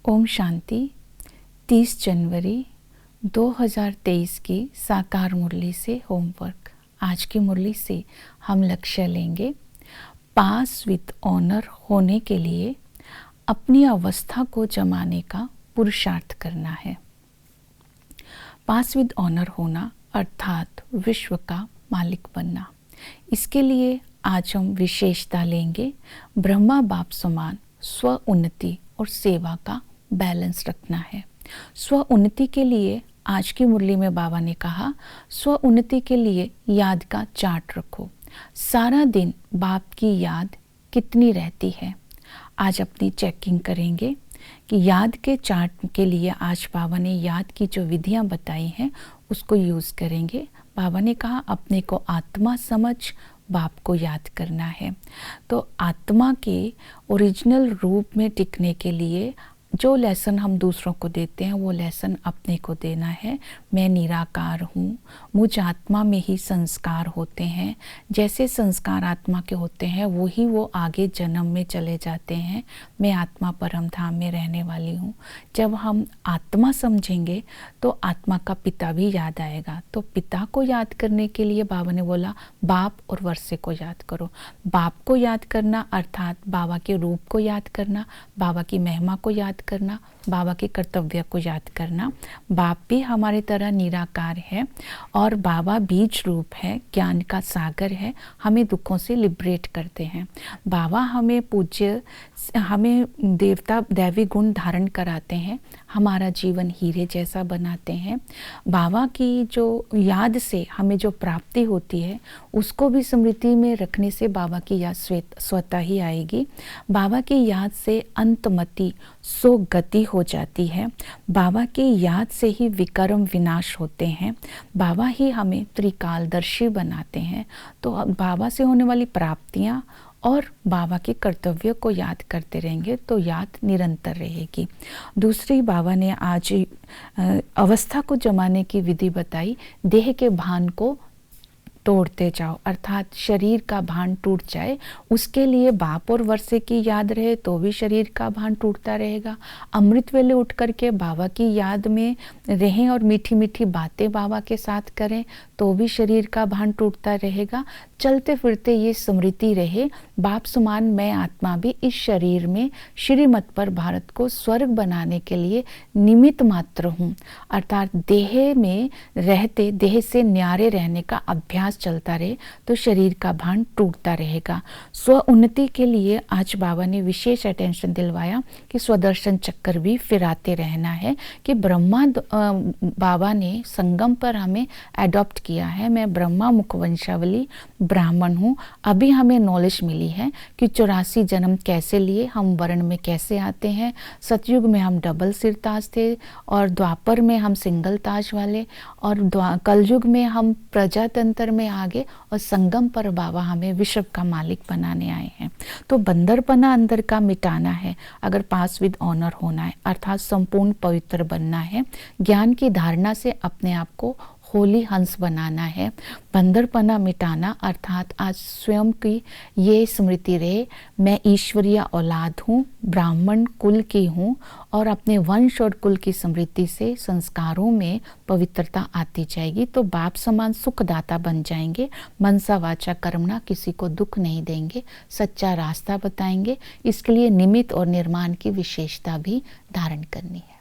ओम शांति। 30 जनवरी 2023 की साकार मुरली से होमवर्क। आज की मुरली से हम लक्ष्य लेंगे, पास विद ऑनर होने के लिए अपनी अवस्था को जमाने का पुरुषार्थ करना है। पास विद ऑनर होना अर्थात विश्व का मालिक बनना। इसके लिए आज हम विशेषता लेंगे, ब्रह्मा बाप समान स्व उन्नति और सेवा का बैलेंस रखना है। स्व उन्नति के लिए आज की मुरली में बाबा ने कहा, स्व उन्नति के लिए याद का चार्ट रखो। सारा दिन बाप की याद कितनी रहती है, आज अपनी चेकिंग करेंगे कि याद के चार्ट के लिए आज बाबा ने याद की जो विधियां बताई हैं उसको यूज़ करेंगे। बाबा ने कहा अपने को आत्मा समझ बाप को याद करना है। तो आत्मा के ओरिजिनल रूप में टिकने के लिए जो लेसन हम दूसरों को देते हैं वो लेसन अपने को देना है। मैं निराकार हूँ, मुझ आत्मा में ही संस्कार होते हैं। जैसे संस्कार आत्मा के होते हैं वही वो आगे जन्म में चले जाते हैं। मैं आत्मा परम धाम में रहने वाली हूँ। जब हम आत्मा समझेंगे तो आत्मा का पिता भी याद आएगा। तो पिता को याद करने के लिए बाबा ने बोला बाप और वर्षे को याद करो। बाप को याद करना अर्थात बाबा के रूप को याद करना, बाबा की महिमा को याद करना, बाबा के कर्तव्य को याद करना। बाप भी हमारे तरह निराकार है और बाबा बीज रूप है, ज्ञान का सागर है, हमें दुखों से लिबरेट करते हैं। बाबा हमें पूज्य, हमें देवता दैवी गुण धारण कराते हैं, हमारा जीवन हीरे जैसा बनाते हैं। बाबा की जो याद से हमें जो प्राप्ति होती है उसको भी स्मृति में रखने से बाबा की याद स्वतः ही आएगी। बाबा की याद से अंतमति सो गति हो जाती है। बाबा की याद से ही विकर्म विनाश होते हैं। बाबा ही हमें त्रिकालदर्शी बनाते हैं। तो बाबा से होने वाली प्राप्तियां और बाबा के कर्तव्य को याद करते रहेंगे तो याद निरंतर रहेगी। दूसरी बाबा ने आज अवस्था को जमाने की विधि बताई, देह के भान को तोड़ते जाओ अर्थात शरीर का भान टूट जाए। उसके लिए बाप और वर्षे की याद रहे तो भी शरीर का भान टूटता रहेगा। अमृत वेले उठ करके बाबा की याद में रहें और मीठी मीठी बातें बाबा के साथ करें तो भी शरीर का भान टूटता रहेगा। चलते फिरते ये स्मृति रहे, बाप समान मैं आत्मा भी इस शरीर में श्रीमत पर भारत को स्वर्ग बनाने के लिए निमित्त मात्र हूँ। अर्थात देह में रहते देह से न्यारे रहने का अभ्यास चलता रहे तो शरीर का भान टूटता रहेगा। स्व उन्नति के लिए आज बाबा ने विशेष अटेंशन दिलवाया कि स्वदर्शन चक्कर भी फिराते रहना है कि ब्रह्मा बाबा ने संगम पर हमें एडॉप्ट किया है। मैं ब्रह्मा मुखवंशावली ब्राह्मण हूँ। अभी हमें नॉलेज मिली है कि 84 जन्म कैसे लिए, हम वर्ण में कैसे आते हैं। सतयुग में हम डबल सिर ताज थे और द्वापर में हम सिंगल ताज वाले और कलयुग में हम प्रजातंत्र में आगे और संगम पर बाबा हमें विश्व का मालिक बनाने आए हैं। तो बंदरपना अंदर का मिटाना है अगर पास विद ऑनर होना है अर्थात संपूर्ण पवित्र बनना है। ज्ञान की धारणा से अपने आप को होली हंस बनाना है। बंदरपना मिटाना अर्थात आज स्वयं की ये स्मृति रहे, मैं ईश्वरीय औलाद हूँ, ब्राह्मण कुल की हूँ और अपने वंश और कुल की स्मृति से संस्कारों में पवित्रता आती जाएगी तो बाप समान सुखदाता बन जाएंगे। मनसा वाचा कर्मणा किसी को दुख नहीं देंगे, सच्चा रास्ता बताएंगे। इसके लिए निमित्त और निर्माण की विशेषता भी धारण करनी है।